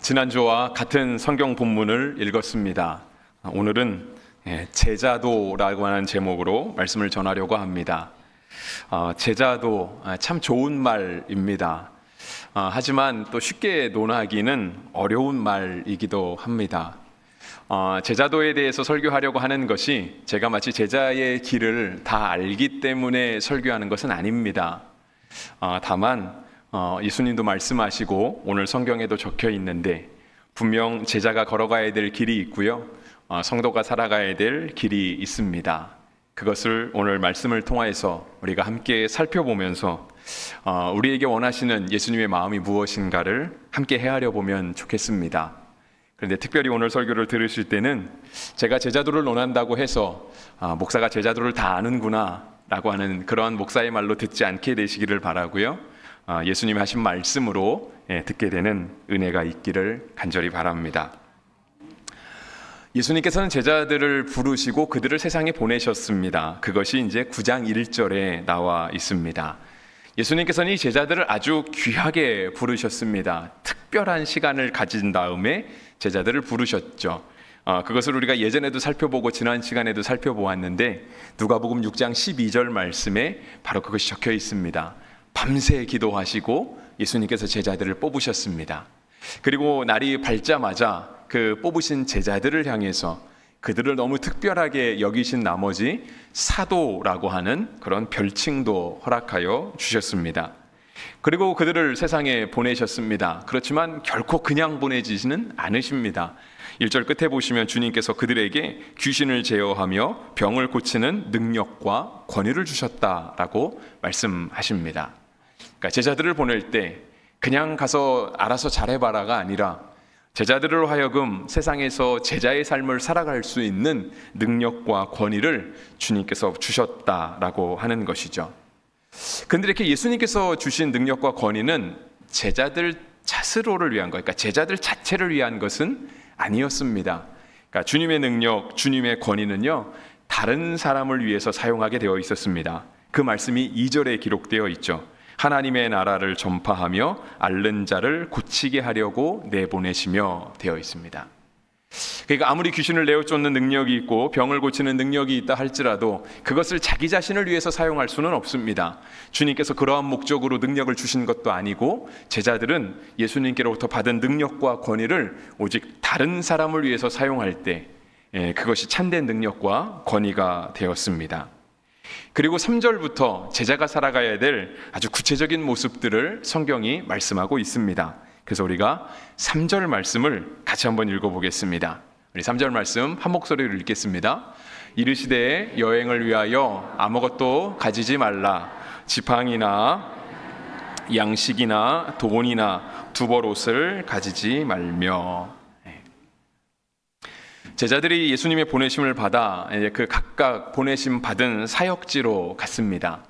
지난주와 같은 성경 본문을 읽었습니다. 오늘은 제자도라고 하는 제목으로 말씀을 전하려고 합니다. 제자도 참 좋은 말입니다. 하지만 또 쉽게 논하기는 어려운 말이기도 합니다. 제자도에 대해서 설교하려고 하는 것이 제가 마치 제자의 길을 다 알기 때문에 설교하는 것은 아닙니다. 다만 예수님도 말씀하시고 오늘 성경에도 적혀 있는데 분명 제자가 걸어가야 될 길이 있고요, 성도가 살아가야 될 길이 있습니다. 그것을 오늘 말씀을 통해서 우리가 함께 살펴보면서 우리에게 원하시는 예수님의 마음이 무엇인가를 함께 헤아려 보면 좋겠습니다. 그런데 특별히 오늘 설교를 들으실 때는 제가 제자도를 논한다고 해서 목사가 제자도를 다 아는구나 라고 하는 그런 목사의 말로 듣지 않게 되시기를 바라고요, 예수님이 하신 말씀으로 듣게 되는 은혜가 있기를 간절히 바랍니다. 예수님께서는 제자들을 부르시고 그들을 세상에 보내셨습니다. 그것이 이제 9장 1절에 나와 있습니다. 예수님께서는 이 제자들을 아주 귀하게 부르셨습니다. 특별한 시간을 가진 다음에 제자들을 부르셨죠. 그것을 우리가 예전에도 살펴보고 지난 시간에도 살펴보았는데 누가복음 6장 12절 말씀에 바로 그것이 적혀 있습니다. 밤새 기도하시고 예수님께서 제자들을 뽑으셨습니다. 그리고 날이 밝자마자 그 뽑으신 제자들을 향해서 그들을 너무 특별하게 여기신 나머지 사도라고 하는 그런 별칭도 허락하여 주셨습니다. 그리고 그들을 세상에 보내셨습니다. 그렇지만 결코 그냥 보내지는 않으십니다. 1절 끝에 보시면 주님께서 그들에게 귀신을 제어하며 병을 고치는 능력과 권위를 주셨다라고 말씀하십니다. 그러니까 제자들을 보낼 때 그냥 가서 알아서 잘해봐라가 아니라 제자들을 하여금 세상에서 제자의 삶을 살아갈 수 있는 능력과 권위를 주님께서 주셨다라고 하는 것이죠. 그런데 이렇게 예수님께서 주신 능력과 권위는 제자들 스스로를 위한 것, 그러니까 제자들 자체를 위한 것은 아니었습니다. 그러니까 주님의 능력, 주님의 권위는요, 다른 사람을 위해서 사용하게 되어 있었습니다. 그 말씀이 2절에 기록되어 있죠. 하나님의 나라를 전파하며 앓는 자를 고치게 하려고 내보내시며 되어 있습니다. 그러니까 아무리 귀신을 내어쫓는 능력이 있고 병을 고치는 능력이 있다 할지라도 그것을 자기 자신을 위해서 사용할 수는 없습니다. 주님께서 그러한 목적으로 능력을 주신 것도 아니고 제자들은 예수님께로부터 받은 능력과 권위를 오직 다른 사람을 위해서 사용할 때 그것이 참된 능력과 권위가 되었습니다. 그리고 3절부터 제자가 살아가야 될 아주 구체적인 모습들을 성경이 말씀하고 있습니다. 그래서 우리가 3절 말씀을 같이 한번 읽어보겠습니다. 우리 3절 말씀 한 목소리로 읽겠습니다. 이르시되 여행을 위하여 아무것도 가지지 말라. 지팡이나 양식이나 돈이나 두벌옷을 가지지 말며. 제자들이 예수님의 보내심을 받아 그 각각 보내심 받은 사역지로 갔습니다.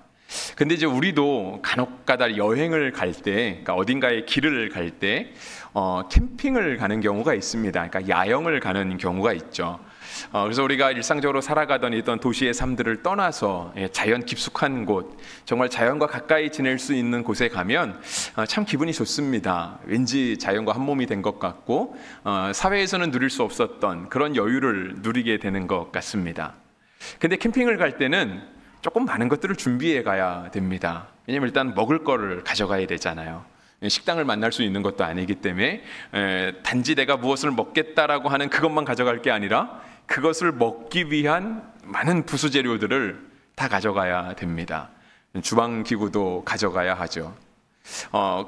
근데 이제 우리도 간혹가다 여행을 갈 때, 그러니까 어딘가에 길을 갈 때 캠핑을 가는 경우가 있습니다. 그러니까 야영을 가는 경우가 있죠. 그래서 우리가 일상적으로 살아가던 어떤 도시의 삶들을 떠나서 자연 깊숙한 곳, 정말 자연과 가까이 지낼 수 있는 곳에 가면 참 기분이 좋습니다. 왠지 자연과 한 몸이 된 것 같고 사회에서는 누릴 수 없었던 그런 여유를 누리게 되는 것 같습니다. 근데 캠핑을 갈 때는 조금 많은 것들을 준비해 가야 됩니다. 왜냐하면 일단 먹을 거를 가져가야 되잖아요. 식당을 만날 수 있는 것도 아니기 때문에 단지 내가 무엇을 먹겠다라고 하는 그것만 가져갈 게 아니라 그것을 먹기 위한 많은 부수 재료들을 다 가져가야 됩니다. 주방기구도 가져가야 하죠.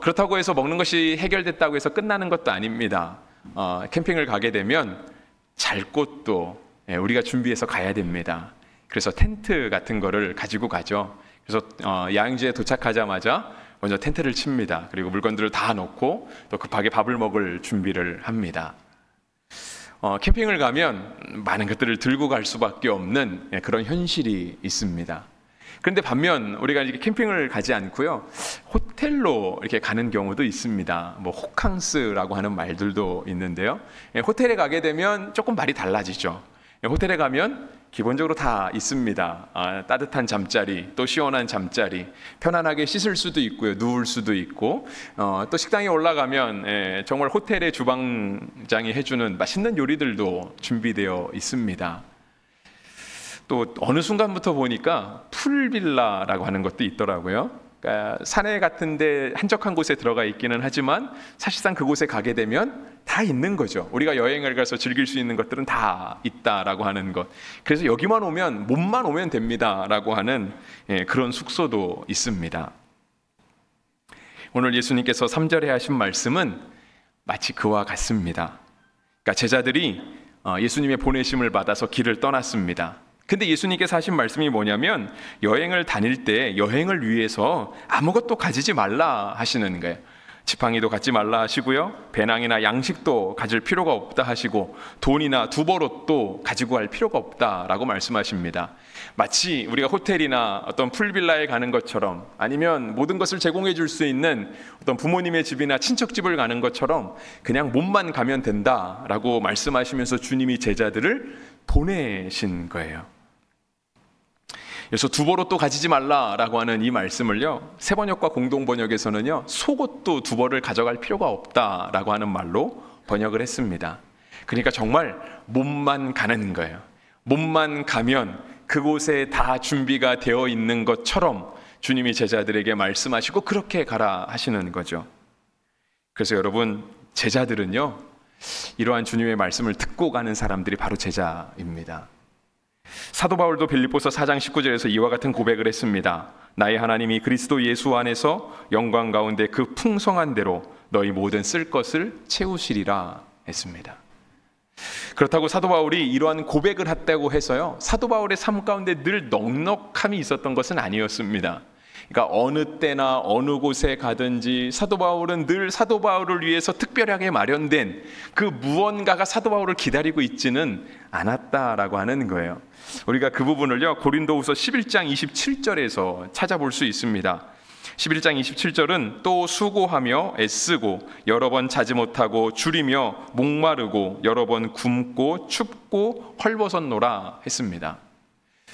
그렇다고 해서 먹는 것이 해결됐다고 해서 끝나는 것도 아닙니다. 캠핑을 가게 되면 잘 곳도 우리가 준비해서 가야 됩니다. 그래서 텐트 같은 거를 가지고 가죠. 그래서 야영지에 도착하자마자 먼저 텐트를 칩니다. 그리고 물건들을 다 놓고 또 급하게 밥을 먹을 준비를 합니다. 캠핑을 가면 많은 것들을 들고 갈 수밖에 없는 그런 현실이 있습니다. 그런데 반면 우리가 이렇게 캠핑을 가지 않고요, 호텔로 이렇게 가는 경우도 있습니다. 뭐 호캉스라고 하는 말들도 있는데요, 호텔에 가게 되면 조금 말이 달라지죠. 호텔에 가면 기본적으로 다 있습니다. 따뜻한 잠자리, 또 시원한 잠자리, 편안하게 씻을 수도 있고요, 누울 수도 있고, 또 식당에 올라가면 정말 호텔의 주방장이 해주는 맛있는 요리들도 준비되어 있습니다. 또 어느 순간부터 보니까 풀빌라라고 하는 것도 있더라고요. 그러니까 사내 같은데 한적한 곳에 들어가 있기는 하지만 사실상 그곳에 가게 되면 다 있는 거죠. 우리가 여행을 가서 즐길 수 있는 것들은 다 있다라고 하는 것. 그래서 여기만 오면, 몸만 오면 됩니다라고 하는 그런 숙소도 있습니다. 오늘 예수님께서 3절에 하신 말씀은 마치 그와 같습니다. 그러니까 제자들이 예수님의 보내심을 받아서 길을 떠났습니다. 근데 예수님께서 하신 말씀이 뭐냐면, 여행을 다닐 때 여행을 위해서 아무것도 가지지 말라 하시는 거예요. 지팡이도 갖지 말라 하시고요, 배낭이나 양식도 가질 필요가 없다 하시고, 돈이나 두버롯도 가지고 갈 필요가 없다라고 말씀하십니다. 마치 우리가 호텔이나 어떤 풀빌라에 가는 것처럼, 아니면 모든 것을 제공해 줄 수 있는 어떤 부모님의 집이나 친척집을 가는 것처럼 그냥 몸만 가면 된다라고 말씀하시면서 주님이 제자들을 보내신 거예요. 그래서 두벌옷도 가지지 말라라고 하는 이 말씀을요, 세번역과 공동번역에서는요, 속옷도 두 벌을 가져갈 필요가 없다라고 하는 말로 번역을 했습니다. 그러니까 정말 몸만 가는 거예요. 몸만 가면 그곳에 다 준비가 되어 있는 것처럼 주님이 제자들에게 말씀하시고 그렇게 가라 하시는 거죠. 그래서 여러분, 제자들은요, 이러한 주님의 말씀을 듣고 가는 사람들이 바로 제자입니다. 사도 바울도 빌립보서 4장 19절에서 이와 같은 고백을 했습니다. 나의 하나님이 그리스도 예수 안에서 영광 가운데 그 풍성한 대로 너희 모든 쓸 것을 채우시리라 했습니다. 그렇다고 사도 바울이 이러한 고백을 했다고 해서요, 사도 바울의 삶 가운데 늘 넉넉함이 있었던 것은 아니었습니다. 그러니까 어느 때나 어느 곳에 가든지 사도 바울은 늘 사도 바울을 위해서 특별하게 마련된 그 무언가가 사도 바울을 기다리고 있지는 않았다라고 하는 거예요. 우리가 그 부분을요, 고린도후서 11장 27절에서 찾아볼 수 있습니다. 11장 27절은 또 수고하며 애쓰고 여러 번 자지 못하고 줄이며 목마르고 여러 번 굶고 춥고 헐벗었노라 했습니다.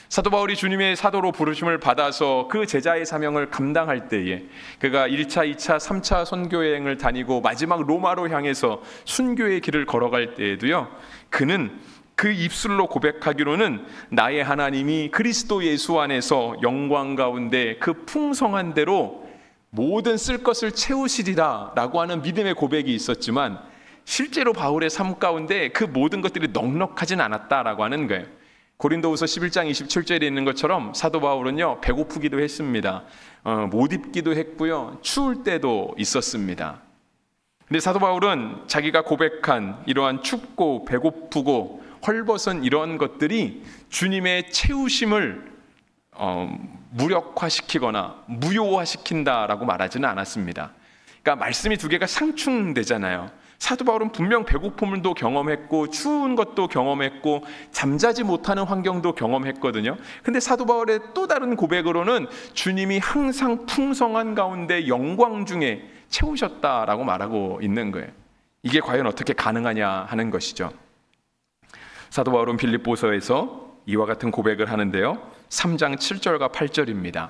사도 바울이 주님의 사도로 부르심을 받아서 그 제자의 사명을 감당할 때에, 그가 1차, 2차, 3차 선교여행을 다니고 마지막 로마로 향해서 순교의 길을 걸어갈 때에도요, 그는 그 입술로 고백하기로는 나의 하나님이 그리스도 예수 안에서 영광 가운데 그 풍성한 대로 모든 쓸 것을 채우시리라 라고 하는 믿음의 고백이 있었지만, 실제로 바울의 삶 가운데 그 모든 것들이 넉넉하진 않았다라고 하는 거예요. 고린도후서 11장 27절에 있는 것처럼 사도 바울은요, 배고프기도 했습니다. 못 입기도 했고요, 추울 때도 있었습니다. 근데 사도 바울은 자기가 고백한 이러한 춥고 배고프고 헐벗은 이러한 것들이 주님의 채우심을 무력화시키거나 무효화시킨다라고 말하지는 않았습니다. 그러니까 말씀이 두 개가 상충되잖아요. 사도 바울은 분명 배고픔도 경험했고 추운 것도 경험했고 잠자지 못하는 환경도 경험했거든요. 근데 사도 바울의 또 다른 고백으로는 주님이 항상 풍성한 가운데 영광 중에 채우셨다라고 말하고 있는 거예요. 이게 과연 어떻게 가능하냐 하는 것이죠. 사도 바울은 빌립보서에서 이와 같은 고백을 하는데요, 3장 7절과 8절입니다.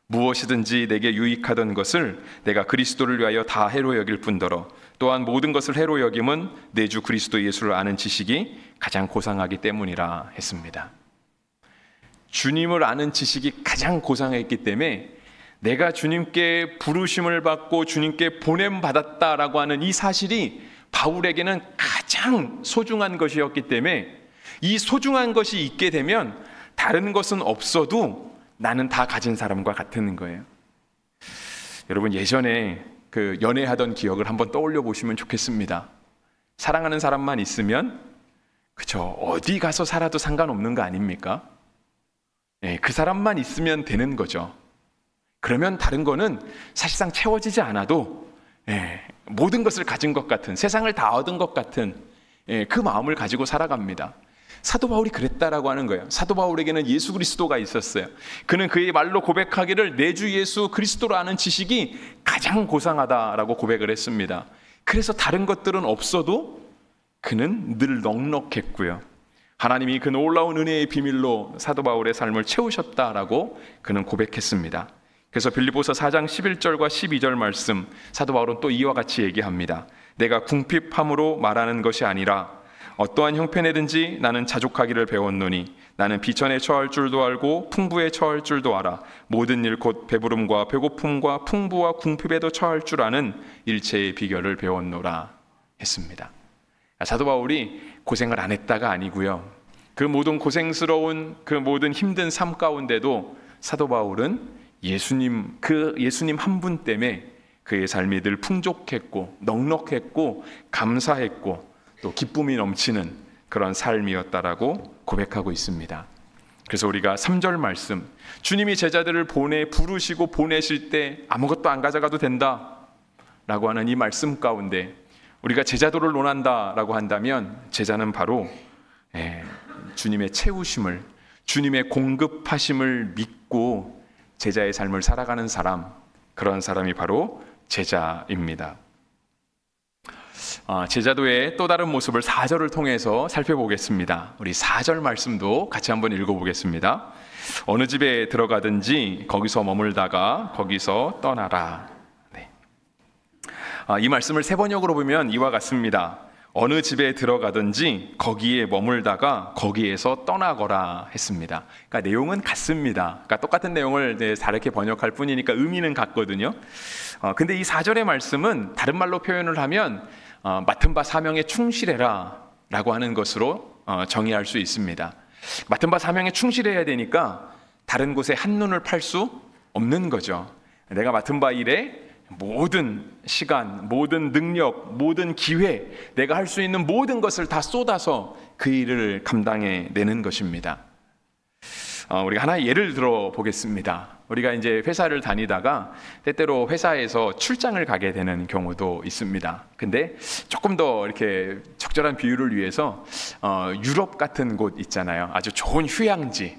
무엇이든지 내게 유익하던 것을 내가 그리스도를 위하여 다 해로 여길 뿐더러 또한 모든 것을 해로 여김은 내 주 그리스도 예수를 아는 지식이 가장 고상하기 때문이라 했습니다. 주님을 아는 지식이 가장 고상했기 때문에 내가 주님께 부르심을 받고 주님께 보냄받았다라고 하는 이 사실이 바울에게는 가장 소중한 것이었기 때문에, 이 소중한 것이 있게 되면 다른 것은 없어도 나는 다 가진 사람과 같은 거예요. 여러분, 예전에 그 연애하던 기억을 한번 떠올려 보시면 좋겠습니다. 사랑하는 사람만 있으면 그쵸, 어디 가서 살아도 상관없는 거 아닙니까? 네, 그 사람만 있으면 되는 거죠. 그러면 다른 거는 사실상 채워지지 않아도 모든 것을 가진 것 같은, 세상을 다 얻은 것 같은 그 마음을 가지고 살아갑니다. 사도 바울이 그랬다라고 하는 거예요. 사도 바울에게는 예수 그리스도가 있었어요. 그는 그의 말로 고백하기를 내 주 예수 그리스도로 아는 지식이 가장 고상하다라고 고백을 했습니다. 그래서 다른 것들은 없어도 그는 늘 넉넉했고요, 하나님이 그 놀라운 은혜의 비밀로 사도 바울의 삶을 채우셨다라고 그는 고백했습니다. 그래서 빌립보서 4장 11절과 12절 말씀, 사도 바울은 또 이와 같이 얘기합니다. 내가 궁핍함으로 말하는 것이 아니라 어떠한 형편에든지 나는 자족하기를 배웠노니 나는 비천에 처할 줄도 알고 풍부에 처할 줄도 알아. 모든 일 곧 배부름과 배고픔과 풍부와 궁핍에도 처할 줄 아는 일체의 비결을 배웠노라 했습니다. 사도 바울이 고생을 안 했다가 아니고요. 그 모든 고생스러운 그 모든 힘든 삶 가운데도 사도 바울은 예수님 한 분 때문에 그의 삶이 늘 풍족했고 넉넉했고 감사했고 또 기쁨이 넘치는 그런 삶이었다라고 고백하고 있습니다. 그래서 우리가 3절 말씀, 주님이 제자들을 부르시고 보내실 때 아무것도 안 가져가도 된다 라고 하는 이 말씀 가운데 우리가 제자도를 논한다라고 한다면 제자는 바로 주님의 채우심을, 주님의 공급하심을 믿고 제자의 삶을 살아가는 사람, 그런 사람이 바로 제자입니다. 제자도의 또 다른 모습을 4절을 통해서 살펴보겠습니다. 우리 4절 말씀도 같이 한번 읽어보겠습니다. 어느 집에 들어가든지 거기서 머물다가 거기서 떠나라. 네. 이 말씀을 세 번역으로 보면 이와 같습니다. 어느 집에 들어가든지 거기에 머물다가 거기에서 떠나거라 했습니다. 그러니까 내용은 같습니다. 그러니까 똑같은 내용을 다르게 번역할 뿐이니까 의미는 같거든요. 근데 이 4절의 말씀은 다른 말로 표현을 하면 맡은 바 사명에 충실해라 라고 하는 것으로 정의할 수 있습니다. 맡은 바 사명에 충실해야 되니까 다른 곳에 한눈을 팔 수 없는 거죠. 내가 맡은 바 일에 모든 시간, 모든 능력, 모든 기회, 내가 할 수 있는 모든 것을 다 쏟아서 그 일을 감당해 내는 것입니다. 우리가 하나의 예를 들어 보겠습니다. 우리가 이제 회사를 다니다가 때때로 회사에서 출장을 가게 되는 경우도 있습니다. 근데 조금 더 이렇게 적절한 비유를 위해서 유럽 같은 곳 있잖아요. 아주 좋은 휴양지,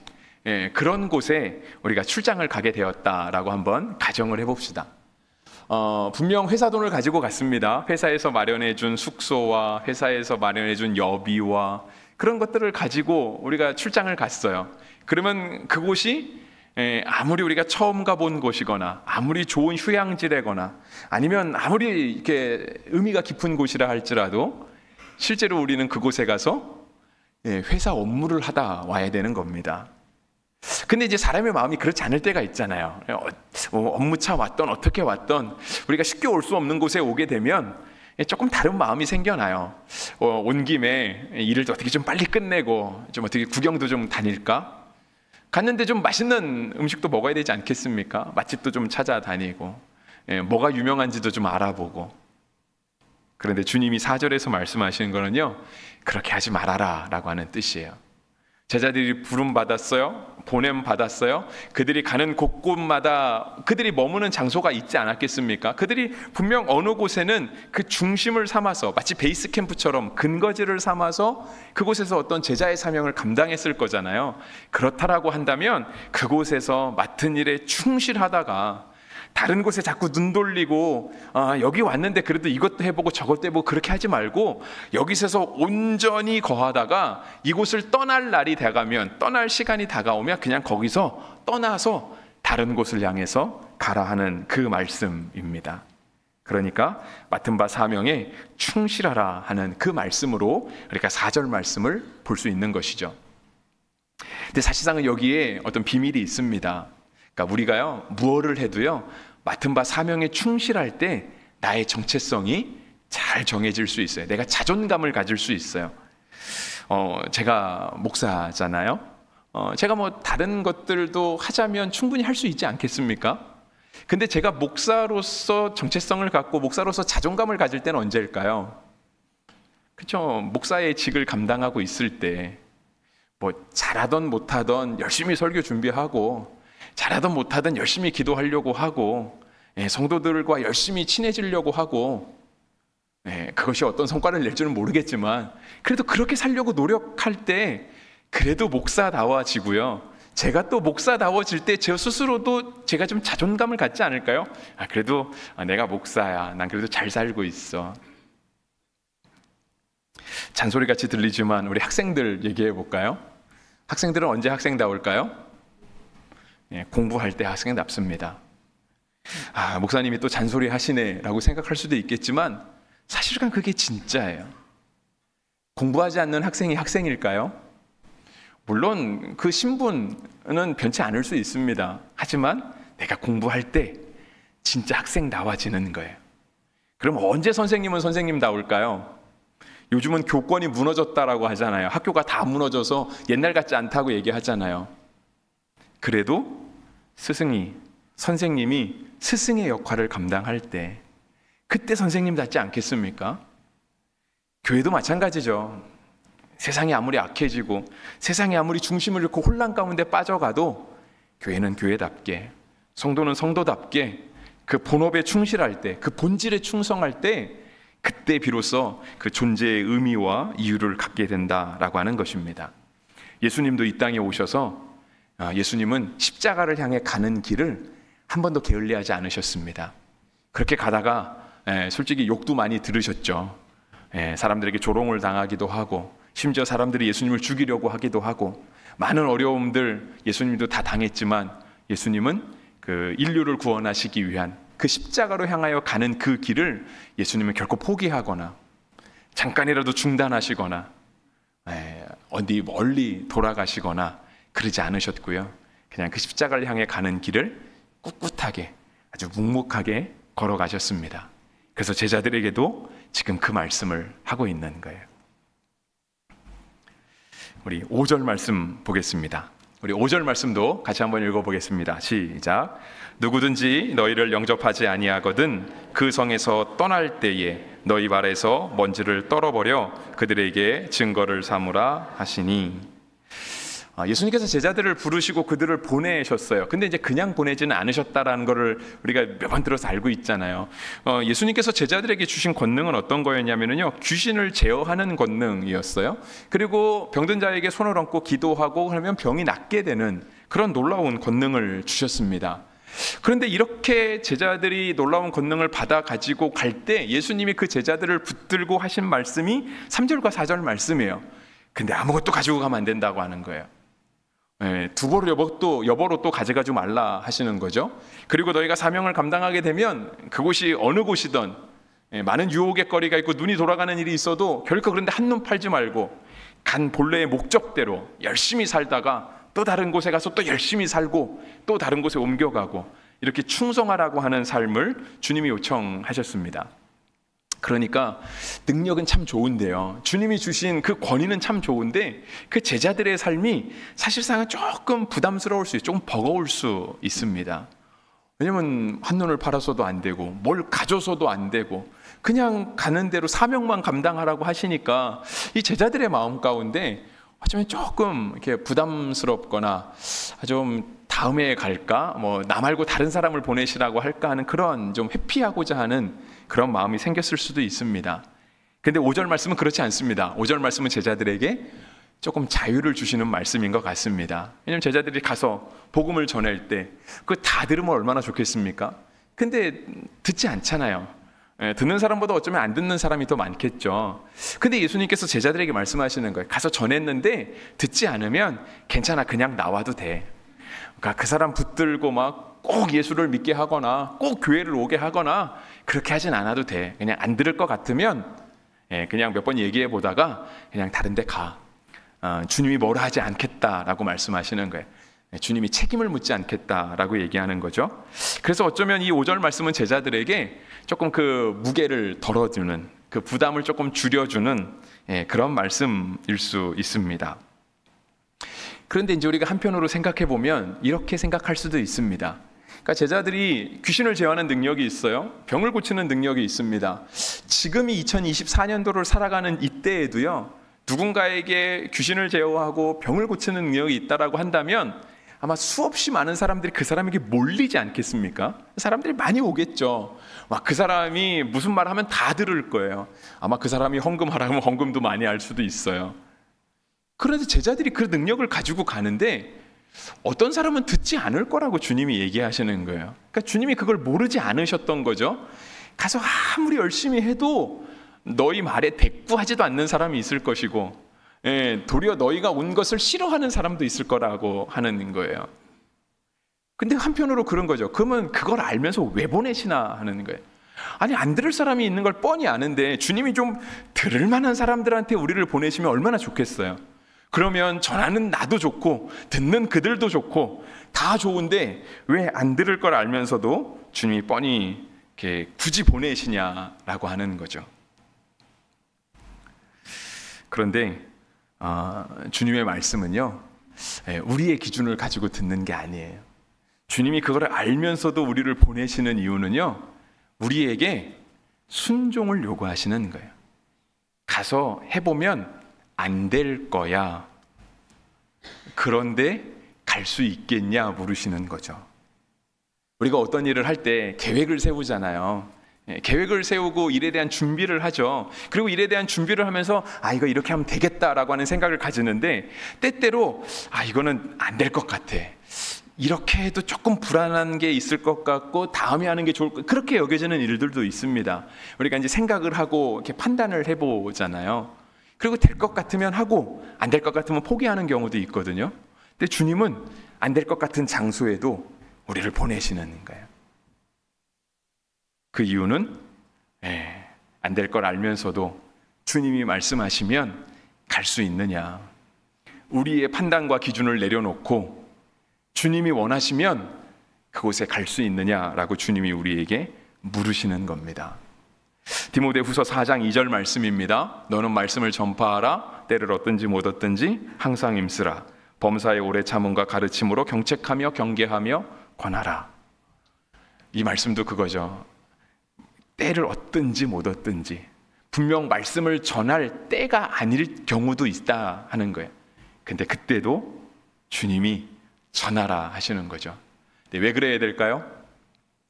그런 곳에 우리가 출장을 가게 되었다라고 한번 가정을 해봅시다. 분명 회사 돈을 가지고 갔습니다. 회사에서 마련해준 숙소와 회사에서 마련해준 여비와 그런 것들을 가지고 우리가 출장을 갔어요. 그러면 그곳이 아무리 우리가 처음 가본 곳이거나 아무리 좋은 휴양지래거나 아니면 아무리 이렇게 의미가 깊은 곳이라 할지라도 실제로 우리는 그곳에 가서 회사 업무를 하다 와야 되는 겁니다. 근데 이제 사람의 마음이 그렇지 않을 때가 있잖아요. 업무차 왔던 어떻게 왔던 우리가 쉽게 올 수 없는 곳에 오게 되면 조금 다른 마음이 생겨나요. 온 김에 일을 어떻게 좀 빨리 끝내고 좀 어떻게 구경도 좀 다닐까? 갔는데 좀 맛있는 음식도 먹어야 되지 않겠습니까? 맛집도 좀 찾아다니고 뭐가 유명한지도 좀 알아보고. 그런데 주님이 4절에서 말씀하시는 거는요, 그렇게 하지 말아라 라고 하는 뜻이에요. 제자들이 부름 받았어요. 보냄 받았어요. 그들이 가는 곳곳마다 그들이 머무는 장소가 있지 않았겠습니까? 그들이 분명 어느 곳에는 그 중심을 삼아서 마치 베이스 캠프처럼 근거지를 삼아서 그곳에서 어떤 제자의 사명을 감당했을 거잖아요. 그렇다라고 한다면 그곳에서 맡은 일에 충실하다가 다른 곳에 자꾸 눈 돌리고 여기 왔는데 그래도 이것도 해보고 저것도 해보고 그렇게 하지 말고 여기서 온전히 거하다가 이곳을 떠날 날이 돼가면, 떠날 시간이 다가오면 그냥 거기서 떠나서 다른 곳을 향해서 가라 하는 그 말씀입니다. 그러니까 맡은 바 사명에 충실하라 하는 그 말씀으로 우리가 4절 말씀을 볼 수 있는 것이죠. 근데 사실상은 여기에 어떤 비밀이 있습니다. 그러니까 우리가요, 무엇을 해도요, 맡은 바 사명에 충실할 때 나의 정체성이 잘 정해질 수 있어요. 내가 자존감을 가질 수 있어요. 제가 목사잖아요. 제가 뭐 다른 것들도 하자면 충분히 할 수 있지 않겠습니까? 근데 제가 목사로서 정체성을 갖고 목사로서 자존감을 가질 때는 언제일까요? 그렇죠. 목사의 직을 감당하고 있을 때 뭐 잘하던 못하던 열심히 설교 준비하고 잘하든 못하든 열심히 기도하려고 하고 성도들과 열심히 친해지려고 하고 그것이 어떤 성과를 낼지는 모르겠지만 그래도 그렇게 살려고 노력할 때 그래도 목사다워지고요. 제가 또 목사다워질 때 제 스스로도 제가 좀 자존감을 갖지 않을까요? 그래도 내가 목사야. 난 그래도 잘 살고 있어. 잔소리같이 들리지만 우리 학생들 얘기해 볼까요? 학생들은 언제 학생다울까요? 공부할 때 학생답습니다. 목사님이 또 잔소리 하시네 라고 생각할 수도 있겠지만 사실은 그게 진짜예요. 공부하지 않는 학생이 학생일까요? 물론 그 신분은 변치 않을 수 있습니다. 하지만 내가 공부할 때 진짜 학생다워지는 거예요. 그럼 언제 선생님은 선생님다울까요? 요즘은 교권이 무너졌다라고 하잖아요. 학교가 다 무너져서 옛날 같지 않다고 얘기하잖아요. 그래도 선생님이 스승의 역할을 감당할 때 그때 선생님답지 않겠습니까? 교회도 마찬가지죠. 세상이 아무리 악해지고 세상이 아무리 중심을 잃고 혼란 가운데 빠져가도 교회는 교회답게, 성도는 성도답게 그 본업에 충실할 때, 그 본질에 충성할 때 그때 비로소 그 존재의 의미와 이유를 갖게 된다라고 하는 것입니다. 예수님도 이 땅에 오셔서 예수님은 십자가를 향해 가는 길을 한 번도 게을리하지 않으셨습니다. 그렇게 가다가 솔직히 욕도 많이 들으셨죠. 사람들에게 조롱을 당하기도 하고 심지어 사람들이 예수님을 죽이려고 하기도 하고 많은 어려움들 예수님도 다 당했지만 예수님은 그 인류를 구원하시기 위한 그 십자가로 향하여 가는 그 길을 예수님은 결코 포기하거나 잠깐이라도 중단하시거나 어디 멀리 돌아가시거나 그러지 않으셨고요. 그냥 그 십자가를 향해 가는 길을 꿋꿋하게 아주 묵묵하게 걸어가셨습니다. 그래서 제자들에게도 지금 그 말씀을 하고 있는 거예요. 우리 5절 말씀 보겠습니다. 우리 5절 말씀도 같이 한번 읽어보겠습니다. 시작. 누구든지 너희를 영접하지 아니하거든 그 성에서 떠날 때에 너희 발에서 먼지를 떨어버려 그들에게 증거를 삼으라 하시니. 예수님께서 제자들을 부르시고 그들을 보내셨어요. 근데 이제 그냥 보내지는 않으셨다라는 것을 우리가 몇 번 들어서 알고 있잖아요. 예수님께서 제자들에게 주신 권능은 어떤 거였냐면요, 귀신을 제어하는 권능이었어요. 그리고 병든 자에게 손을 얹고 기도하고 그러면 병이 낫게 되는 그런 놀라운 권능을 주셨습니다. 그런데 이렇게 제자들이 놀라운 권능을 받아 가지고 갈 때 예수님이 그 제자들을 붙들고 하신 말씀이 3절과 4절 말씀이에요. 근데 아무것도 가지고 가면 안 된다고 하는 거예요. 두보를 여보로 또 가져가지 말라 하시는 거죠. 그리고 너희가 사명을 감당하게 되면 그곳이 어느 곳이든 많은 유혹의 거리가 있고 눈이 돌아가는 일이 있어도 결코 그런데 한눈 팔지 말고 간 본래의 목적대로 열심히 살다가 또 다른 곳에 가서 또 열심히 살고 또 다른 곳에 옮겨가고 이렇게 충성하라고 하는 삶을 주님이 요청하셨습니다. 그러니까 능력은 참 좋은데요, 주님이 주신 그 권위는 참 좋은데 그 제자들의 삶이 사실상은 조금 부담스러울 수 있어요. 조금 버거울 수 있습니다. 왜냐면 한눈을 팔아서도 안 되고 뭘 가져서도 안 되고 그냥 가는 대로 사명만 감당하라고 하시니까 이 제자들의 마음 가운데 어쩌면 조금 이렇게 부담스럽거나 좀 다음에 갈까, 나 말고 다른 사람을 보내시라고 할까 하는 그런 좀 회피하고자 하는 그런 마음이 생겼을 수도 있습니다. 근데 5절 말씀은 그렇지 않습니다. 5절 말씀은 제자들에게 조금 자유를 주시는 말씀인 것 같습니다. 왜냐하면 제자들이 가서 복음을 전할 때 그거 다 들으면 얼마나 좋겠습니까? 근데 듣지 않잖아요. 듣는 사람보다 어쩌면 안 듣는 사람이 더 많겠죠. 근데 예수님께서 제자들에게 말씀하시는 거예요. 가서 전했는데 듣지 않으면 괜찮아, 그냥 나와도 돼. 그러니까 그 사람 붙들고 막 꼭 예수를 믿게 하거나 꼭 교회를 오게 하거나 그렇게 하진 않아도 돼. 그냥 안 들을 것 같으면 그냥 몇 번 얘기해 보다가 그냥 다른 데 가. 주님이 뭐라 하지 않겠다라고 말씀하시는 거예요. 주님이 책임을 묻지 않겠다라고 얘기하는 거죠. 그래서 어쩌면 이 5절 말씀은 제자들에게 조금 그 무게를 덜어주는, 그 부담을 조금 줄여주는 그런 말씀일 수 있습니다. 그런데 이제 우리가 한편으로 생각해 보면 이렇게 생각할 수도 있습니다. 그러니까 제자들이 귀신을 제어하는 능력이 있어요. 병을 고치는 능력이 있습니다. 지금이 2024년도를 살아가는 이때에도요, 누군가에게 귀신을 제어하고 병을 고치는 능력이 있다라고 한다면 아마 수없이 많은 사람들이 그 사람에게 몰리지 않겠습니까? 사람들이 많이 오겠죠. 막 그 사람이 무슨 말 하면 다 들을 거예요. 아마 그 사람이 헌금하라면 헌금도 많이 할 수도 있어요. 그런데 제자들이 그 능력을 가지고 가는데 어떤 사람은 듣지 않을 거라고 주님이 얘기하시는 거예요. 그러니까 주님이 그걸 모르지 않으셨던 거죠. 가서 아무리 열심히 해도 너희 말에 대꾸하지도 않는 사람이 있을 것이고, 도리어 너희가 온 것을 싫어하는 사람도 있을 거라고 하는 거예요. 근데 한편으로 그런 거죠. 그러면 그걸 알면서 왜 보내시나 하는 거예요. 아니, 안 들을 사람이 있는 걸 뻔히 아는데 주님이 좀 들을 만한 사람들한테 우리를 보내시면 얼마나 좋겠어요. 그러면 전하는 나도 좋고 듣는 그들도 좋고 다 좋은데 왜 안 들을 걸 알면서도 주님이 뻔히 이렇게 굳이 보내시냐라고 하는 거죠. 그런데 주님의 말씀은요, 우리의 기준을 가지고 듣는 게 아니에요. 주님이 그걸 알면서도 우리를 보내시는 이유는요, 우리에게 순종을 요구하시는 거예요. 가서 해보면 안 될 거야. 그런데 갈 수 있겠냐 물으시는 거죠. 우리가 어떤 일을 할 때 계획을 세우잖아요. 계획을 세우고 일에 대한 준비를 하죠. 그리고 일에 대한 준비를 하면서 이거 이렇게 하면 되겠다라고 하는 생각을 가지는데 때때로 이거는 안 될 것 같아. 이렇게 해도 조금 불안한 게 있을 것 같고 다음에 하는 게 좋을 것, 그렇게 여겨지는 일들도 있습니다. 우리가 이제 생각을 하고 이렇게 판단을 해보잖아요. 그리고 될 것 같으면 하고 안 될 것 같으면 포기하는 경우도 있거든요. 근데 주님은 안 될 것 같은 장소에도 우리를 보내시는 거예요. 그 이유는 안 될 걸 알면서도 주님이 말씀하시면 갈 수 있느냐, 우리의 판단과 기준을 내려놓고 주님이 원하시면 그곳에 갈 수 있느냐라고 주님이 우리에게 물으시는 겁니다. 디모데후서 4장 2절 말씀입니다. 너는 말씀을 전파하라. 때를 얻든지 못 얻든지 항상 힘쓰라. 범사의 오래 참음과 가르침으로 경책하며 경계하며 권하라. 이 말씀도 그거죠. 때를 얻든지 못 얻든지, 분명 말씀을 전할 때가 아닐 경우도 있다 하는 거예요. 근데 그때도 주님이 전하라 하시는 거죠. 왜 그래야 될까요?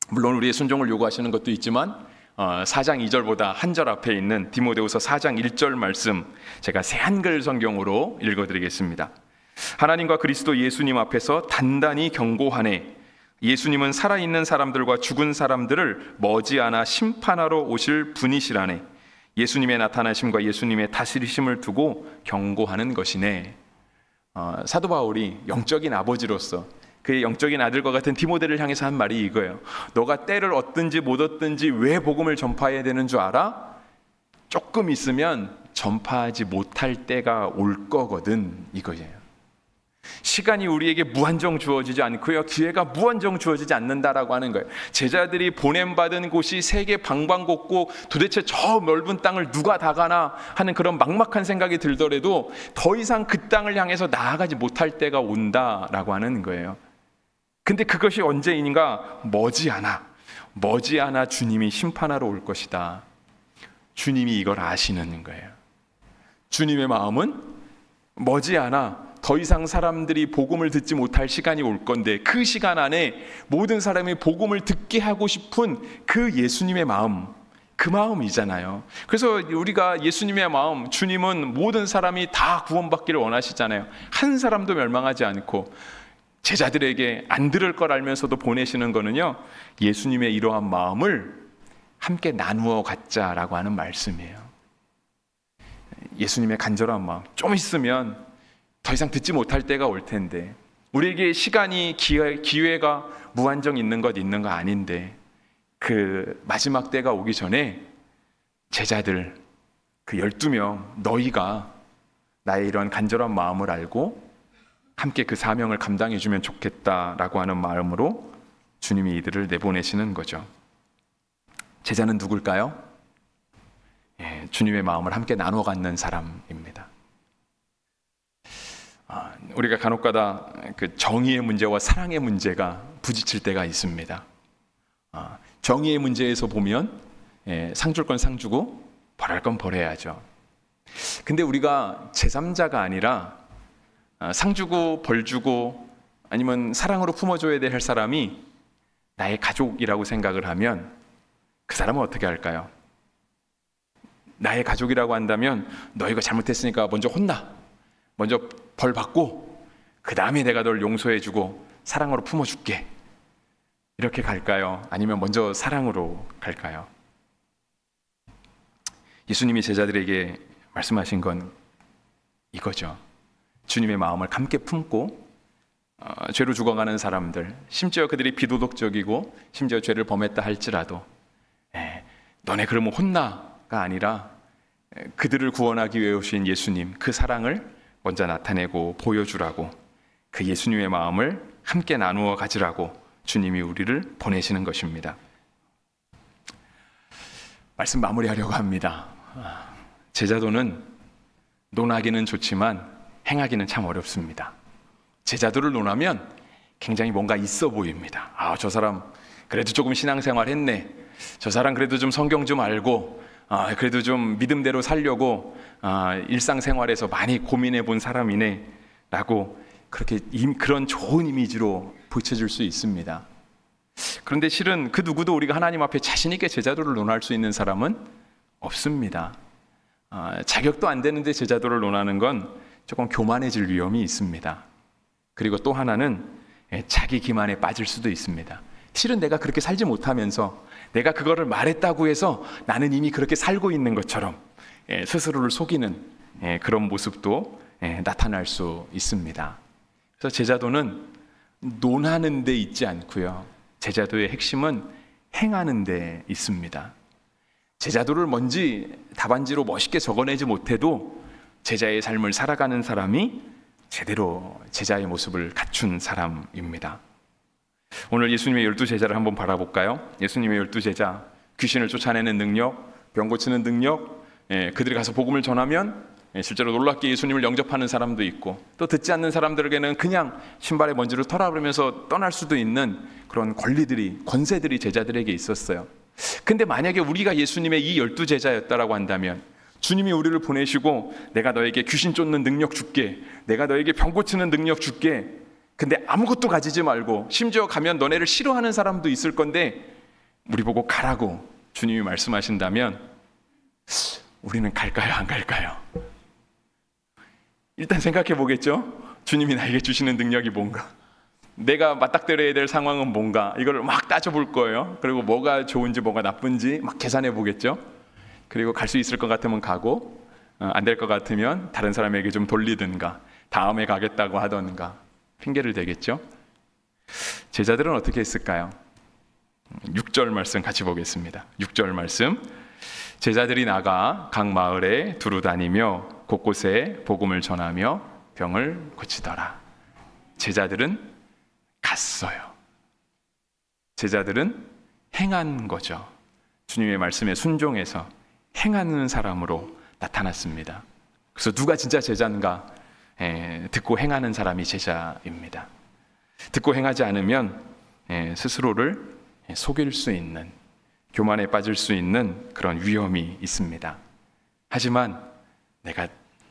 물론 우리의 순종을 요구하시는 것도 있지만 4장 2절보다 한 절 앞에 있는 디모데후서 4장 1절 말씀, 제가 새 한글 성경으로 읽어드리겠습니다. 하나님과 그리스도 예수님 앞에서 단단히 경고하네. 예수님은 살아있는 사람들과 죽은 사람들을 머지않아 심판하러 오실 분이시라네. 예수님의 나타나심과 예수님의 다스리심을 두고 경고하는 것이네. 사도 바울이 영적인 아버지로서 그의 영적인 아들과 같은 디모데를 향해서 한 말이 이거예요. 너가 때를 얻든지 못 얻든지 왜 복음을 전파해야 되는 줄 알아? 조금 있으면 전파하지 못할 때가 올 거거든, 이거예요. 시간이 우리에게 무한정 주어지지 않고요, 기회가 무한정 주어지지 않는다라고 하는 거예요. 제자들이 보냄받은 곳이 세계 방방곡곡, 도대체 저 넓은 땅을 누가 다 가나 하는 그런 막막한 생각이 들더라도 더 이상 그 땅을 향해서 나아가지 못할 때가 온다라고 하는 거예요. 근데 그것이 언제인가? 머지않아 주님이 심판하러 올 것이다. 주님이 이걸 아시는 거예요. 주님의 마음은 머지않아 더 이상 사람들이 복음을 듣지 못할 시간이 올 건데 그 시간 안에 모든 사람이 복음을 듣게 하고 싶은 그 예수님의 마음, 그 마음이잖아요. 그래서 우리가 예수님의 마음, 주님은 모든 사람이 다 구원받기를 원하시잖아요. 한 사람도 멸망하지 않고. 제자들에게 안 들을 걸 알면서도 보내시는 거는요, 예수님의 이러한 마음을 함께 나누어 갖자라고 하는 말씀이에요. 예수님의 간절한 마음, 좀 있으면 더 이상 듣지 못할 때가 올 텐데, 우리에게 시간이 기회가 무한정 있는 거 아닌데, 그 마지막 때가 오기 전에 제자들, 그 12명, 너희가 나의 이런 간절한 마음을 알고 함께 그 사명을 감당해주면 좋겠다라고 하는 마음으로 주님이 이들을 내보내시는 거죠. 제자는 누굴까요? 주님의 마음을 함께 나눠 갖는 사람입니다. 우리가 간혹가다 그 정의의 문제와 사랑의 문제가 부딪힐 때가 있습니다. 정의의 문제에서 보면 상 줄 건 상 주고 벌할 건 벌해야죠. 근데 우리가 제3자가 아니라 상 주고 벌 주고 아니면 사랑으로 품어줘야 될 사람이 나의 가족이라고 생각을 하면 그 사람은 어떻게 할까요? 나의 가족이라고 한다면 너 이거 잘못했으니까 먼저 혼나, 먼저 벌 받고 그 다음에 내가 널 용서해주고 사랑으로 품어줄게, 이렇게 갈까요? 아니면 먼저 사랑으로 갈까요? 예수님이 제자들에게 말씀하신 건 이거죠. 주님의 마음을 함께 품고 죄로 죽어가는 사람들, 심지어 그들이 비도덕적이고 심지어 죄를 범했다 할지라도 너네 그러면 혼나가 아니라 그들을 구원하기 위해 오신 예수님, 그 사랑을 먼저 나타내고 보여주라고, 그 예수님의 마음을 함께 나누어 가지라고 주님이 우리를 보내시는 것입니다. 말씀 마무리하려고 합니다. 제자도는 논하기는 좋지만 행하기는 참 어렵습니다. 제자도를 논하면 굉장히 뭔가 있어 보입니다. 저 사람 그래도 조금 신앙생활 했네. 저 사람 그래도 좀 성경 좀 알고 그래도 좀 믿음대로 살려고 일상생활에서 많이 고민해 본 사람이네 라고 그렇게 그런 좋은 이미지로 비춰질 수 있습니다. 그런데 실은 그 누구도 우리가 하나님 앞에 자신 있게 제자도를 논할 수 있는 사람은 없습니다. 자격도 안 되는데 제자도를 논하는 건 조금 교만해질 위험이 있습니다. 그리고 또 하나는 자기 기만에 빠질 수도 있습니다. 실은 내가 그렇게 살지 못하면서 내가 그거를 말했다고 해서 나는 이미 그렇게 살고 있는 것처럼 스스로를 속이는 그런 모습도 나타날 수 있습니다. 그래서 제자도는 논하는 데 있지 않고요. 제자도의 핵심은 행하는 데 있습니다. 제자도를 뭔지 답안지로 멋있게 적어내지 못해도 제자의 삶을 살아가는 사람이 제대로 제자의 모습을 갖춘 사람입니다. 오늘 예수님의 12제자를 한번 바라볼까요? 예수님의 12제자, 귀신을 쫓아내는 능력, 병 고치는 능력, 그들이 가서 복음을 전하면 실제로 놀랍게 예수님을 영접하는 사람도 있고, 또 듣지 않는 사람들에게는 그냥 신발에 먼지를 털어버리면서 떠날 수도 있는 그런 권세들이 제자들에게 있었어요. 근데 만약에 우리가 예수님의 이 12제자였다라고 한다면, 주님이 우리를 보내시고 내가 너에게 귀신 쫓는 능력 줄게, 내가 너에게 병 고치는 능력 줄게, 근데 아무것도 가지지 말고 심지어 가면 너네를 싫어하는 사람도 있을 건데 우리 보고 가라고 주님이 말씀하신다면 우리는 갈까요, 안 갈까요? 일단 생각해 보겠죠? 주님이 나에게 주시는 능력이 뭔가, 내가 맞닥뜨려야 될 상황은 뭔가, 이걸 막 따져볼 거예요. 그리고 뭐가 좋은지 뭐가 나쁜지 막 계산해 보겠죠? 그리고 갈 수 있을 것 같으면 가고, 안 될 것 같으면 다른 사람에게 좀 돌리든가 다음에 가겠다고 하던가 핑계를 대겠죠? 제자들은 어떻게 했을까요? 6절 말씀 같이 보겠습니다. 6절 말씀, 제자들이 나가 각 마을에 두루 다니며 곳곳에 복음을 전하며 병을 고치더라. 제자들은 갔어요. 제자들은 행한 거죠. 주님의 말씀에 순종해서 행하는 사람으로 나타났습니다. 그래서 누가 진짜 제자인가? 듣고 행하는 사람이 제자입니다. 듣고 행하지 않으면 스스로를 속일 수 있는, 교만에 빠질 수 있는 그런 위험이 있습니다. 하지만 내가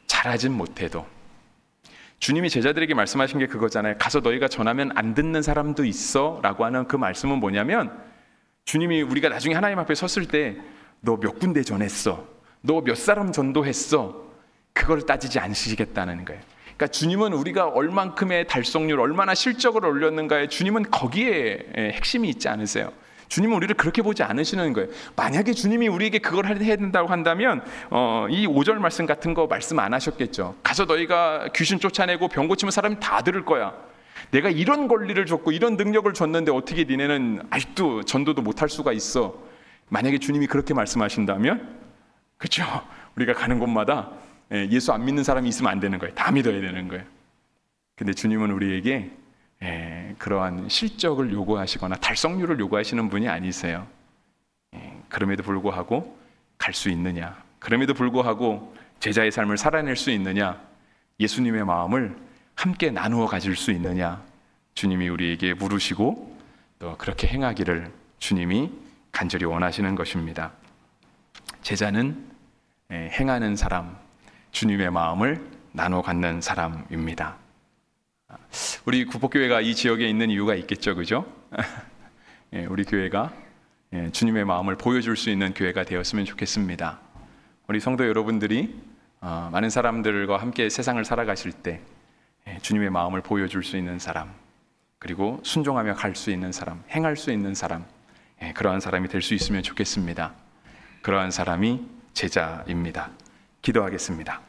잘하진 못해도, 주님이 제자들에게 말씀하신 게 그거잖아요. 가서 너희가 전하면 안 듣는 사람도 있어 라고 하는 그 말씀은 뭐냐면, 주님이 우리가 나중에 하나님 앞에 섰을 때 너 몇 군데 전했어, 너 몇 사람 전도했어, 그걸 따지지 않으시겠다는 거예요. 그러니까 주님은 우리가 얼만큼의 달성률, 얼마나 실적을 올렸는가에 주님은 거기에 핵심이 있지 않으세요. 주님은 우리를 그렇게 보지 않으시는 거예요. 만약에 주님이 우리에게 그걸 해야 된다고 한다면 이 5절 말씀 같은 거 말씀 안 하셨겠죠. 가서 너희가 귀신 쫓아내고 병 고치면 사람이 다 들을 거야. 내가 이런 권리를 줬고 이런 능력을 줬는데 어떻게 니네는 아직도 전도도 못할 수가 있어. 만약에 주님이 그렇게 말씀하신다면, 그렇죠, 우리가 가는 곳마다 예수 안 믿는 사람이 있으면 안 되는 거예요. 다 믿어야 되는 거예요. 근데 주님은 우리에게 그러한 실적을 요구하시거나 달성률을 요구하시는 분이 아니세요. 그럼에도 불구하고 갈 수 있느냐, 그럼에도 불구하고 제자의 삶을 살아낼 수 있느냐, 예수님의 마음을 함께 나누어 가질 수 있느냐, 주님이 우리에게 물으시고 또 그렇게 행하기를 주님이 간절히 원하시는 것입니다. 제자는 행하는 사람, 주님의 마음을 나눠 갖는 사람입니다. 우리 구폭교회가 이 지역에 있는 이유가 있겠죠, 그죠? 우리 교회가 주님의 마음을 보여줄 수 있는 교회가 되었으면 좋겠습니다. 우리 성도 여러분들이 많은 사람들과 함께 세상을 살아가실 때 주님의 마음을 보여줄 수 있는 사람, 그리고 순종하며 갈 수 있는 사람, 행할 수 있는 사람, 그러한 사람이 될 수 있으면 좋겠습니다. 그러한 사람이 제자입니다. 기도하겠습니다.